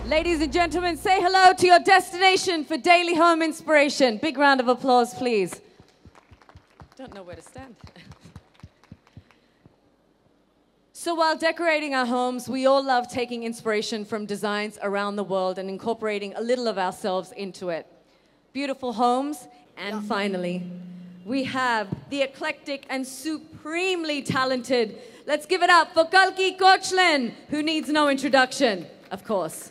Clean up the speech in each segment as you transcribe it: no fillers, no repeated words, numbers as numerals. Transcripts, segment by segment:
Ladies and gentlemen, say hello to your destination for daily home inspiration. Big round of applause, please. Don't know where to stand. So while decorating our homes, we all love taking inspiration from designs around the world and incorporating a little of ourselves into it. Beautiful homes, and finally, we have the eclectic and supremely talented. Let's give it up for Kalki Koechlin, who needs no introduction, of course.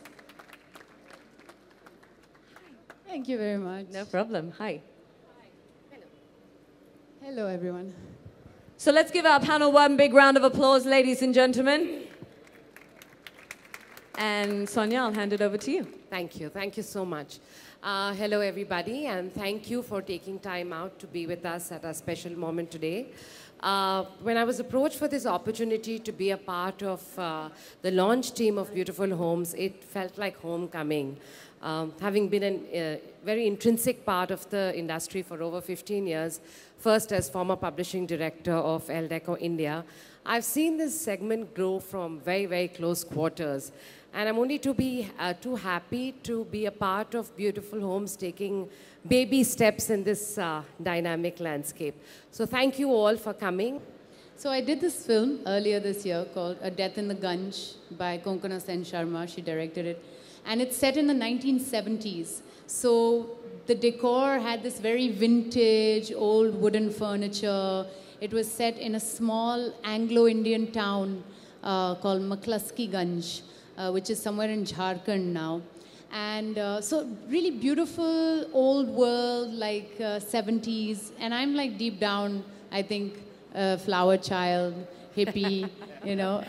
Thank you very much. No problem. Hi. Hello, everyone. So let's give our panel one big round of applause, ladies and gentlemen. And Sonia, I'll hand it over to you. Thank you. Thank you so much. Hello, everybody, and thank you for taking time out to be with us at a special moment today. When I was approached for this opportunity to be a part of the launch team of Beautiful Homes, it felt like homecoming. Having been a very intrinsic part of the industry for over 15 years, first as former publishing director of El Deco India, I've seen this segment grow from very, very close quarters. And I'm only too happy to be a part of Beautiful Homes taking baby steps in this dynamic landscape. So thank you all for coming. So I did this film earlier this year called A Death in the Gunj by Konkona Sen Sharma. She directed it. And it's set in the 1970s. So the decor had this very vintage, old wooden furniture. It was set in a small Anglo-Indian town called Maklasky Ganj, which is somewhere in Jharkhand now. And so really beautiful, old world, like 70s. And I'm like deep down, I think, flower child, hippie, you know,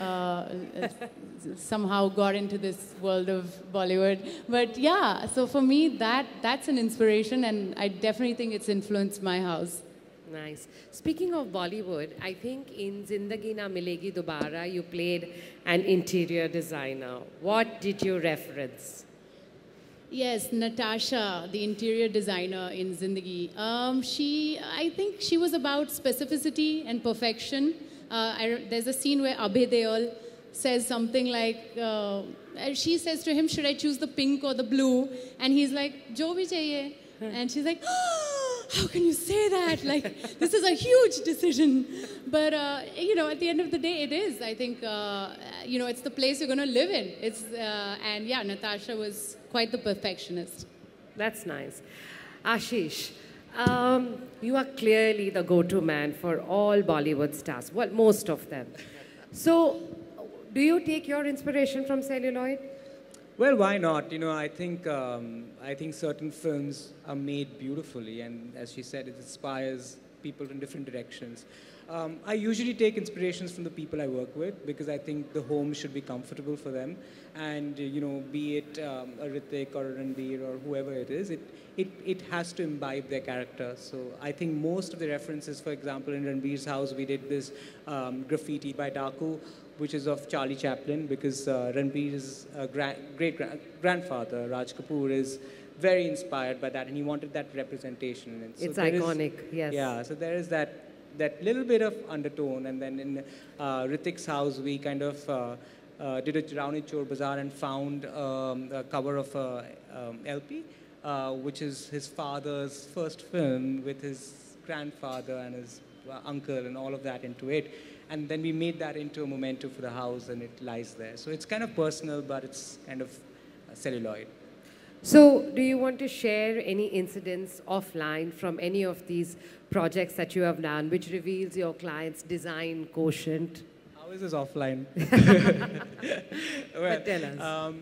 somehow got into this world of Bollywood. But yeah, so for me, that's an inspiration, and I definitely think it's influenced my house. Nice. Speaking of Bollywood, I think in Zindagi Na Milegi Dobara, you played an interior designer. What did you reference? Yes, Natasha, the interior designer in Zindagi. I think she was about specificity and perfection. There's a scene where Abhay Deol says something like, she says to him, should I choose the pink or the blue? And he's like, jo bhi chahiye. And she's like, oh, how can you say that? Like, this is a huge decision. But, you know, at the end of the day, it is. I think, you know, it's the place you're going to live in. And yeah, Natasha was quite the perfectionist. That's nice. Ashish, you are clearly the go-to man for all Bollywood stars. Well, most of them. So, do you take your inspiration from celluloid? Well, why not? You know, I think certain films are made beautifully, and as she said, it inspires people in different directions. I usually take inspirations from the people I work with because I think the home should be comfortable for them, and you know, be it a Hrithik or a Ranbir or whoever it is, it has to imbibe their character. So I think most of the references, for example, in Ranbir's house, we did this graffiti by Daku, which is of Charlie Chaplin, because Ranbir's great-grandfather, Raj Kapoor, is very inspired by that, and he wanted that representation. And so it's iconic, yes. Yeah, so there is that little bit of undertone, and then in Hrithik's house, we kind of did a Rauni Chor Bazaar and found a cover of a LP, which is his father's first film with his grandfather and his uncle and all of that into it. And then we made that into a memento for the house, and it lies there. So it's kind of personal, but it's kind of celluloid. So do you want to share any incidents offline from any of these projects that you have done, which reveals your client's design quotient? How is this offline? Well, but tell us.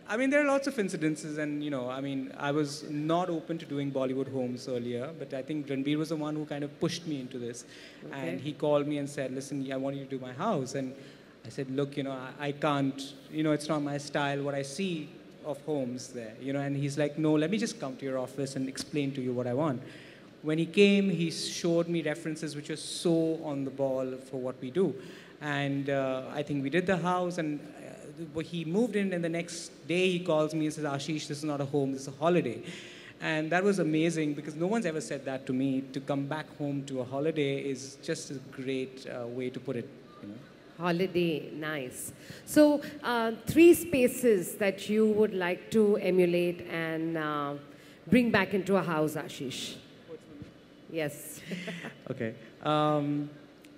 I mean, there are lots of incidences, and you know, I mean, I was not open to doing Bollywood homes earlier, but I think Ranbir was the one who kind of pushed me into this. Okay. And he called me and said, listen, I want you to do my house. And I said, look, you know, I can't, you know, it's not my style, what I see of homes there, you know. And he's like, no, let me just come to your office and explain to you what I want. When he came, he showed me references which were so on the ball for what we do. And I think we did the house, and he moved in, and the next day he calls me and says, Ashish, this is not a home, this is a holiday. And that was amazing, because no one's ever said that to me. To come back home to a holiday is just a great way to put it, you know. Holiday, nice. So, three spaces that you would like to emulate and bring back into a house, Ashish. Yes. Okay.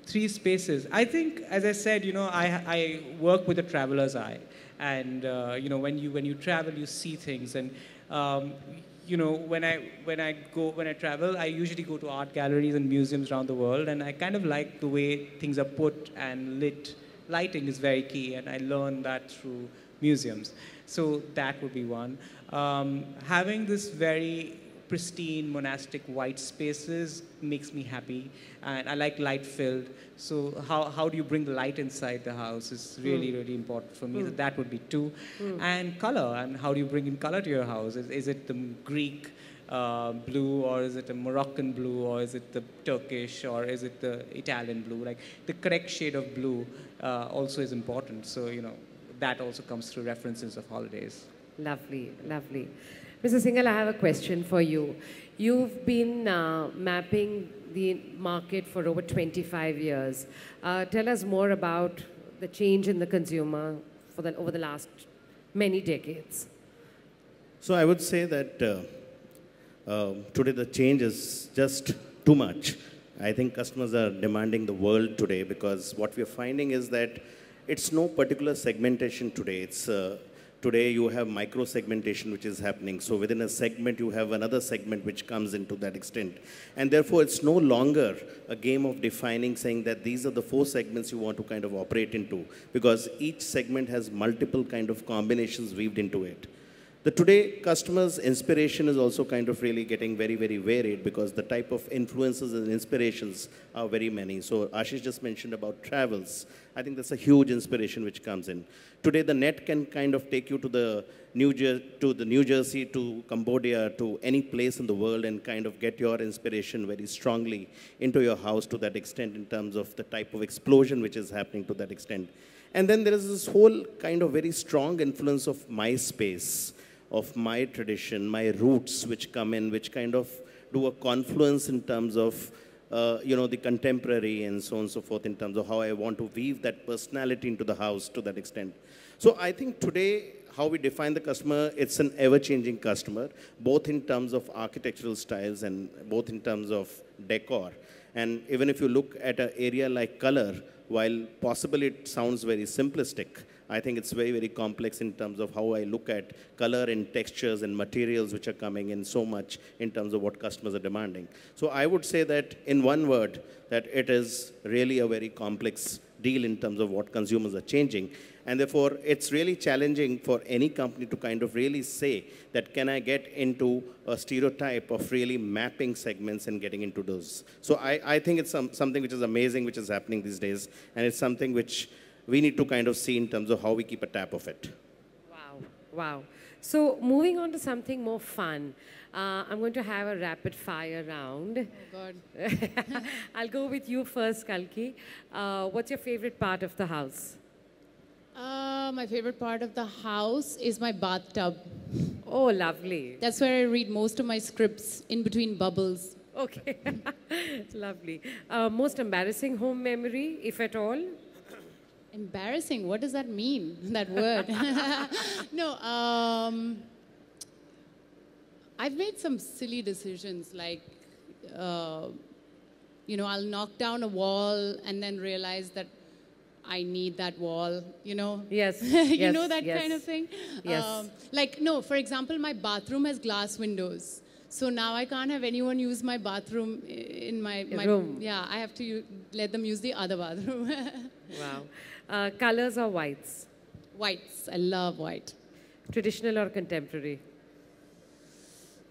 Three spaces. I think, as I said, I work with a traveler's eye, and when you travel, you see things, and when I travel, I usually go to art galleries and museums around the world, and I kind of like the way things are put and lit. Lighting is very key, and I learned that through museums. So that would be one. Having this very pristine monastic white spaces makes me happy, and I like light filled. So how do you bring the light inside the house is really really important for me. So that would be two. And color, and how do you bring in color to your house? Is it the Greek blue, or is it a Moroccan blue, or is it the Turkish, or is it the Italian blue? Like the correct shade of blue also is important. So that also comes through references of holidays. Lovely, lovely. Mr. Singhal, I have a question for you. You've been mapping the market for over 25 years. Tell us more about the change in the consumer over the last many decades. So I would say that today the change is just too much. I think customers are demanding the world today, because what we're finding is that it's no particular segmentation today. It's today you have micro segmentation which is happening. So within a segment you have another segment which comes into that extent. And therefore it's no longer a game of defining, saying that these are the 4 segments you want to kind of operate into, because each segment has multiple kind of combinations weaved into it. The today customers' inspiration is also kind of really getting very, very varied, because the type of influences and inspirations are very many. So Ashish just mentioned about travels. I think that's a huge inspiration which comes in. Today the net can kind of take you to the New Jersey, to Cambodia, to any place in the world, and kind of get your inspiration very strongly into your house to that extent, in terms of the type of explosion which is happening to that extent. And then there is this whole kind of very strong influence of my space, of my tradition, my roots, which come in, which kind of do a confluence in terms of, the contemporary and so on and so forth, in terms of how I want to weave that personality into the house to that extent. So I think today, how we define the customer, it's an ever-changing customer, both in terms of architectural styles and both in terms of decor. And even if you look at an area like color, while possibly it sounds very simplistic, I think it's very, very complex in terms of how I look at color and textures and materials which are coming in so much in terms of what customers are demanding. So I would say that in one word, that it is really a very complex deal in terms of what consumers are changing. And therefore, it's really challenging for any company to kind of really say that, can I get into a stereotype of really mapping segments and getting into those. So I think it's something which is amazing, which is happening these days. And it's something which we need to kind of see in terms of how we keep a tap of it. Wow, wow. So moving on to something more fun, I'm going to have a rapid fire round. Oh, God. I'll go with you first, Kalki. What's your favorite part of the house? My favorite part of the house is my bathtub. Oh, lovely. That's where I read most of my scripts, in between bubbles. Okay, lovely. Most embarrassing home memory, if at all? Embarrassing, what does that mean, that word? No, I've made some silly decisions, like, I'll knock down a wall and then realize that I need that wall, Yes. You know that kind of thing? Yes. For example, my bathroom has glass windows. So now I can't have anyone use my bathroom in my room. Yeah, I have to let them use the other bathroom. Wow. Colors or whites? Whites. I love white. Traditional or contemporary?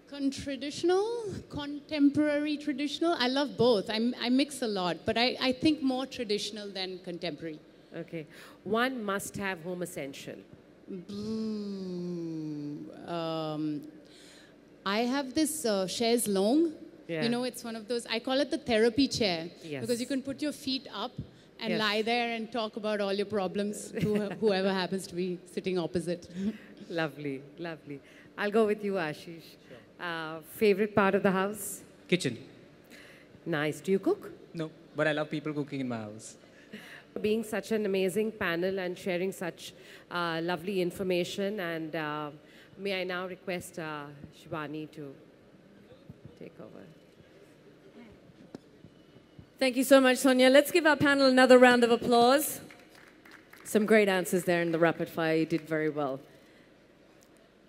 Traditional, contemporary, traditional. I love both. I mix a lot, but I think more traditional than contemporary. Okay. One must-have home essential. I have this chaise longue. Yeah. It's one of those, I call it the therapy chair. Yes. Because you can put your feet up and Yes. lie there and talk about all your problems to whoever happens to be sitting opposite. Lovely, lovely. I'll go with you, Ashish. Favorite part of the house? Kitchen. Nice. Do you cook? No, but I love people cooking in my house. being such an amazing panel and sharing such lovely information. And may I now request Shivani to take over. Thank you so much, Sonia. Let's give our panel another round of applause. Some great answers there in the rapid fire. You did very well.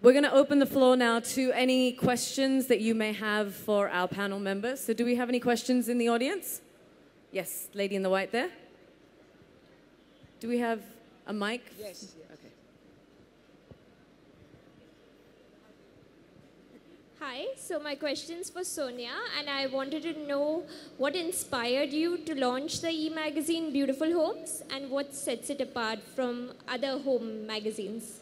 We're going to open the floor now to any questions that you may have for our panel members. So do we have any questions in the audience? Yes, lady in the white there. Do we have a mic? Yes. Okay. Hi, so my question's for Sonia, and I wanted to know what inspired you to launch the e-magazine Beautiful Homes, and what sets it apart from other home magazines?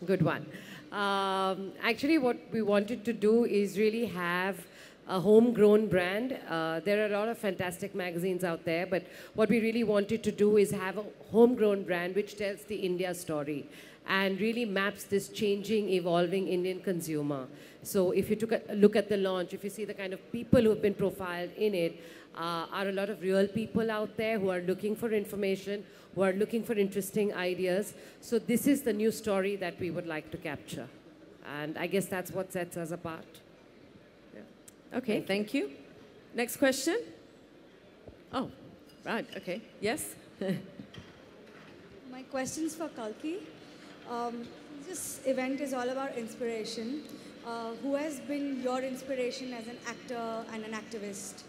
Good one. Actually, what we wanted to do is really have a homegrown brand. There are a lot of fantastic magazines out there, but what we really wanted to do is have a homegrown brand which tells the India story and really maps this changing, evolving Indian consumer. So if you took a look at the launch, if you see the kind of people who have been profiled in it, are a lot of real people out there who are looking for information, who are looking for interesting ideas. So this is the new story that we would like to capture. And I guess that's what sets us apart. Yeah. Okay, thank you. Next question? Oh, right, okay. Yes? My question's for Kalki. This event is all about inspiration. Who has been your inspiration as an actor and an activist?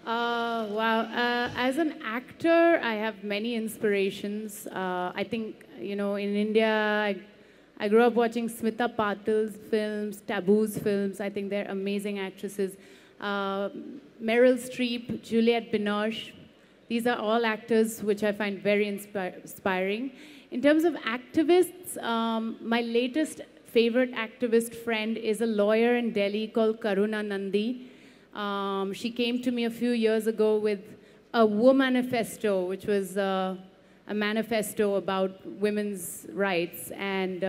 Wow. As an actor, I have many inspirations. I think, you know, in India, I grew up watching Smita Patil's films, Taboo's films. I think they're amazing actresses. Meryl Streep, Juliette Binoche. These are all actors which I find very inspiring. In terms of activists, my latest favorite activist friend is a lawyer in Delhi called Karuna Nandi. She came to me a few years ago with a Womanifesto, which was a manifesto about women's rights. And,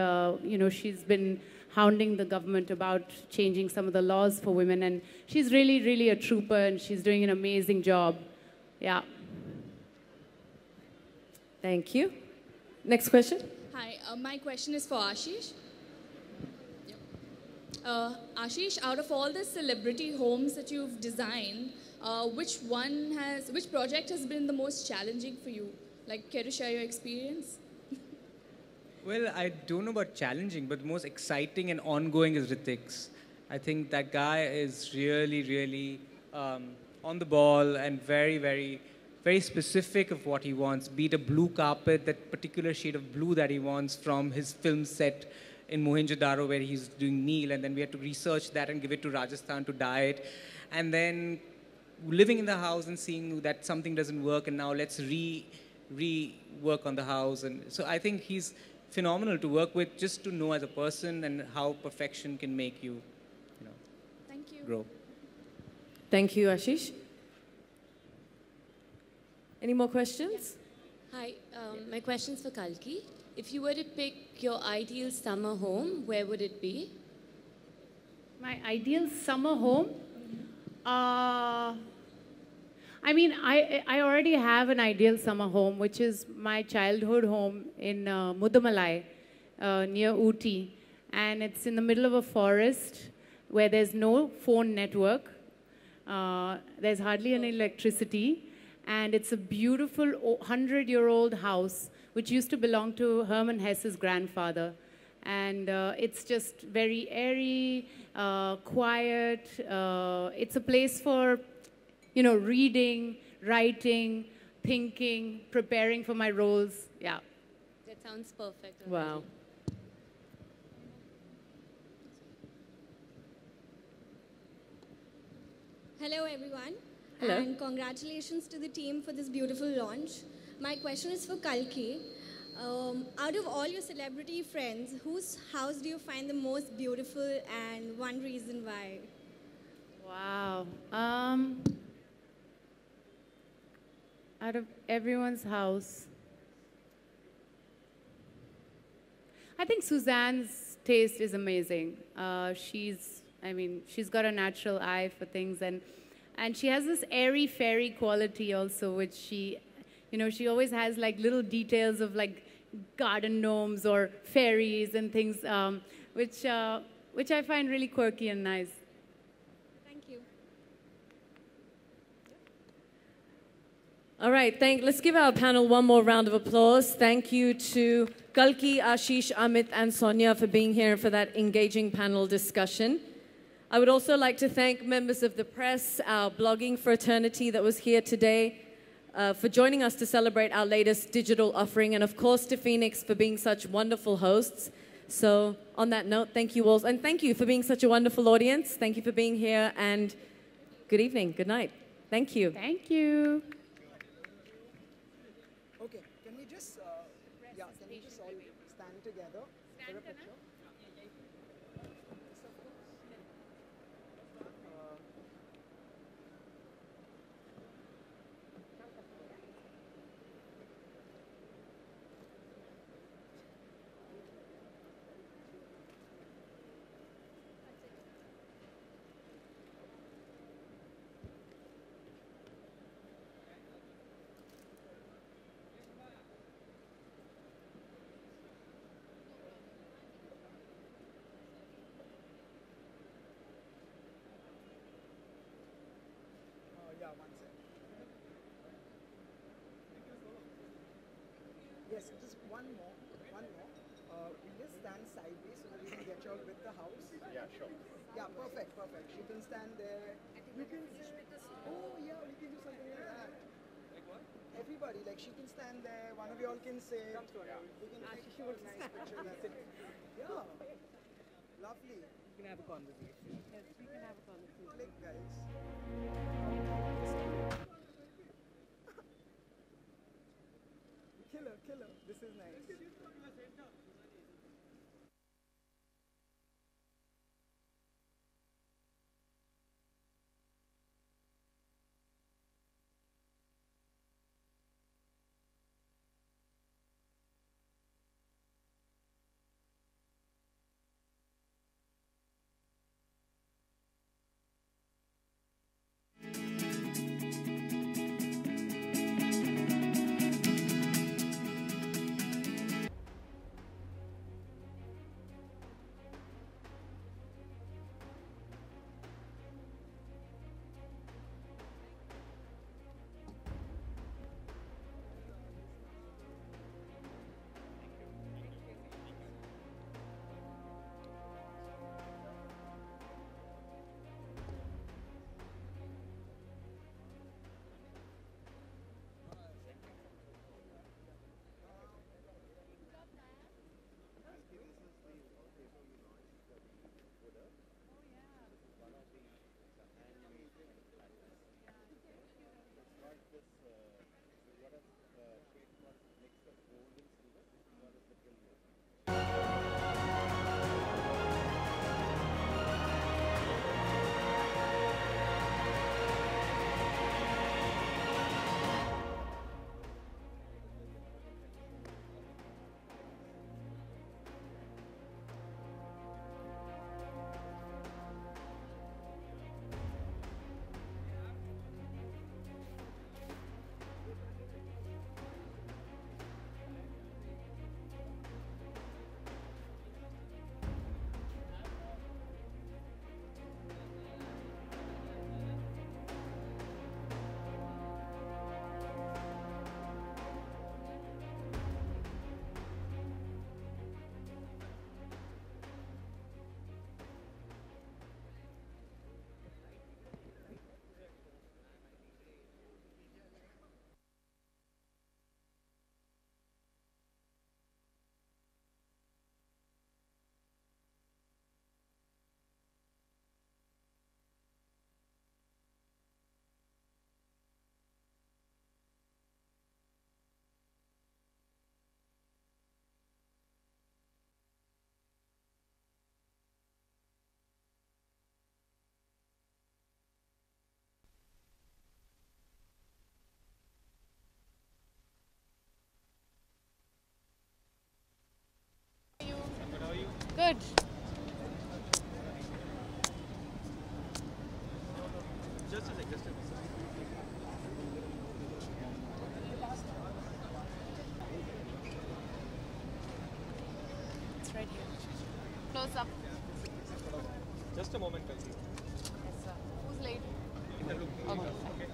you know, she's been hounding the government about changing some of the laws for women. And she's really, really a trooper, and she's doing an amazing job. Yeah. Thank you. Next question. Hi, my question is for Ashish. Ashish, out of all the celebrity homes that you've designed, which project has been the most challenging for you? Like, care to share your experience? Well, I don't know about challenging, but the most exciting and ongoing is Ritik's. I think that guy is really, really on the ball and very, very, very specific of what he wants. Be it a blue carpet, that particular shade of blue that he wants from his film set in Mohenjo-daro where he's doing Neil, and then we had to research that and give it to Rajasthan to dye it. And then living in the house and seeing that something doesn't work, and now let's rework on the house. And so I think he's phenomenal to work with, just to know as a person and how perfection can make you, Thank you. grow. Thank you, Ashish. Any more questions? Hi, my question's for Kalki. If you were to pick your ideal summer home, where would it be? My ideal summer home? I mean, I already have an ideal summer home, which is my childhood home in Mudamalai, near Ooty. And it's in the middle of a forest where there's no phone network. There's hardly any electricity. And it's a beautiful 100-year-old house, which used to belong to Hermann Hesse's grandfather. And it's just very airy, quiet. It's a place for, you know, reading, writing, thinking, preparing for my roles. Yeah. That sounds perfect. Wow. Hello, everyone. Hello. And congratulations to the team for this beautiful launch. My question is for Kalki. Out of all your celebrity friends, whose house do you find the most beautiful, and one reason why? Wow. Out of everyone's house, I think Suzanne's taste is amazing. She's got a natural eye for things, and she has this airy-fairy quality also, which she, You know, she always has like little details of like garden gnomes or fairies and things, which I find really quirky and nice. Thank you. All right, let's give our panel one more round of applause. Thank you to Kalki, Ashish, Amit, and Sonia for being here and for that engaging panel discussion. I would also like to thank members of the press, our blogging fraternity that was here today, for joining us to celebrate our latest digital offering, and of course to Phoenix for being such wonderful hosts. So on that note, thank you all, and thank you for being such a wonderful audience. Thank you for being here, and good evening, good night. Thank you. Thank you. Okay, can we just, all stand together for a picture? Yeah, one second. Yes, just one more. We'll just stand sideways so that we can get you all with the house. Yeah, sure. Yeah, perfect. She can stand there. You can say, oh yeah, we can do something like that. Like what? Everybody, like she can stand there, one of you all can say, we can take a nice picture, that's it. Yeah, lovely. We can have a conversation. Yes, we can have a conversation. Click, guys. Killer. This is nice. Good. Just a second. Just a moment, Kalki. Yes, sir. Who's late? In the room. Okay.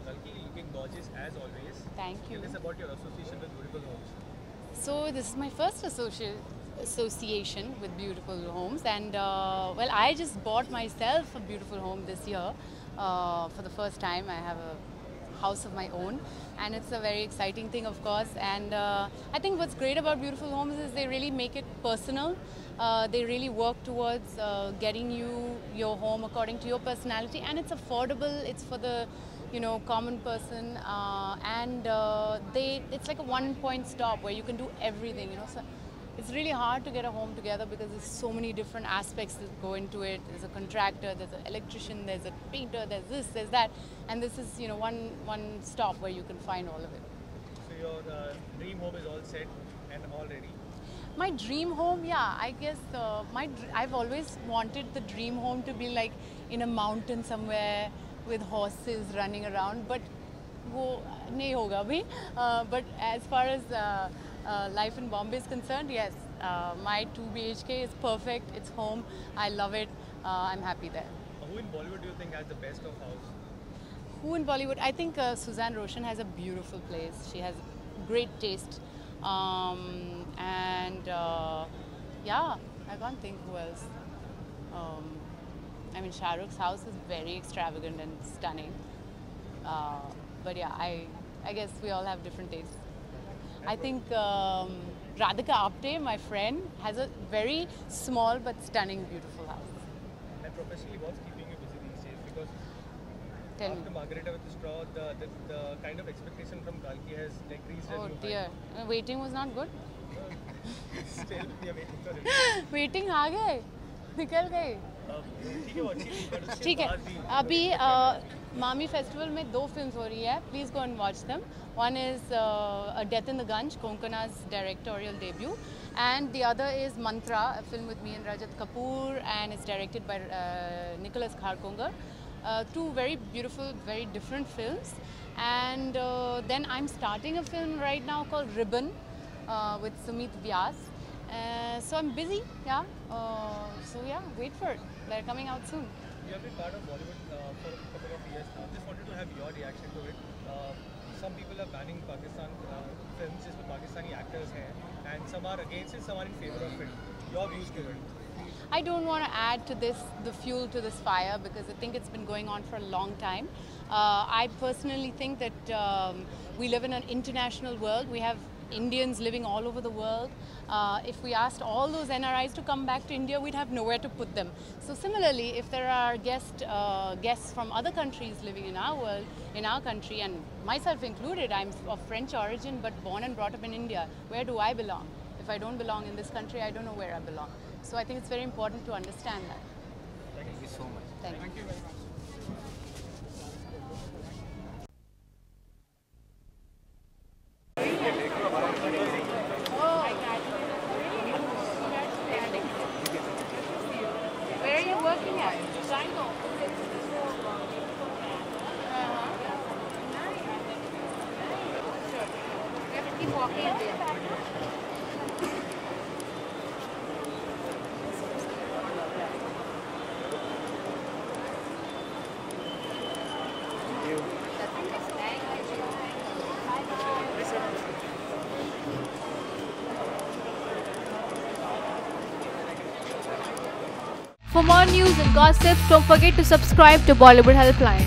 Kalki, looking gorgeous as always. Thank you. Tell us about your association with Beautiful Homes. So this is my first association with Beautiful Homes, and well, I just bought myself a beautiful home this year. For the first time, I have a house of my own, and it's a very exciting thing, of course. And I think what's great about Beautiful Homes is they really make it personal. They really work towards getting you your home according to your personality, and it's affordable. It's for the common person, and it's like a one-point stop where you can do everything. So it's really hard to get a home together because there's so many different aspects that go into it. There's a contractor, there's an electrician, there's a painter, there's this, there's that, and this is one stop where you can find all of it. So your dream home is all set and all ready. My dream home, yeah, I guess I've always wanted the dream home to be like in a mountain somewhere with horses running around, but wo nahi hoga abhi. But as far as life in Bombay is concerned, yes, my 2 BHK is perfect. It's home. I love it. I'm happy there. Who in Bollywood do you think has the best of house? Who in Bollywood? I think Suzanne Roshan has a beautiful place. She has great taste. Yeah, I can't think who else. I mean, Shah Rukh's house is very extravagant and stunning. But yeah, I guess we all have different tastes. I think Radhika Apte, my friend, has a very small but stunning, beautiful house. And professionally, what's keeping you busy these days? Because Tell after me. Margarita with the Straw, the kind of expectation from Kalki has decreased. Oh dear, waiting was not good. Still, we are waiting for it. Waiting आ गए, निकल गए. ठीक है, अभी मामी festival में 2 films हो रही है. Please go and watch them. One is A Death in the Gunj, Konkana's directorial debut, and the other is Mantra, a film with me and Rajat Kapoor, and it's directed by Nicholas Kharkongar. 2 very beautiful, very different films. And then I'm starting a film right now called Ribbon with Sumit Vyas. So I'm busy, yeah. So yeah, wait for it. They're coming out soon. You have been part of Bollywood for a couple of years now. Just wanted to have your reaction to it. Some people are banning Pakistan films just with Pakistani actors here, and some are against it, some are in favor of it. Your views to it? I don't want to add to this, the fuel to this fire, because I think it's been going on for a long time. I personally think that we live in an international world. We have Indians living all over the world. If we asked all those NRIs to come back to India, we'd have nowhere to put them. So similarly, if there are guests from other countries living in our world, in our country, and myself included, I'm of French origin but born and brought up in India, where do I belong? If I don't belong in this country, I don't know where I belong. So I think it's very important to understand that. Thank you so much. Thank you very much. Where are you working at? China. Sure. We have to keep walking in there. For more news and gossips, don't forget to subscribe to Bollywood Helpline.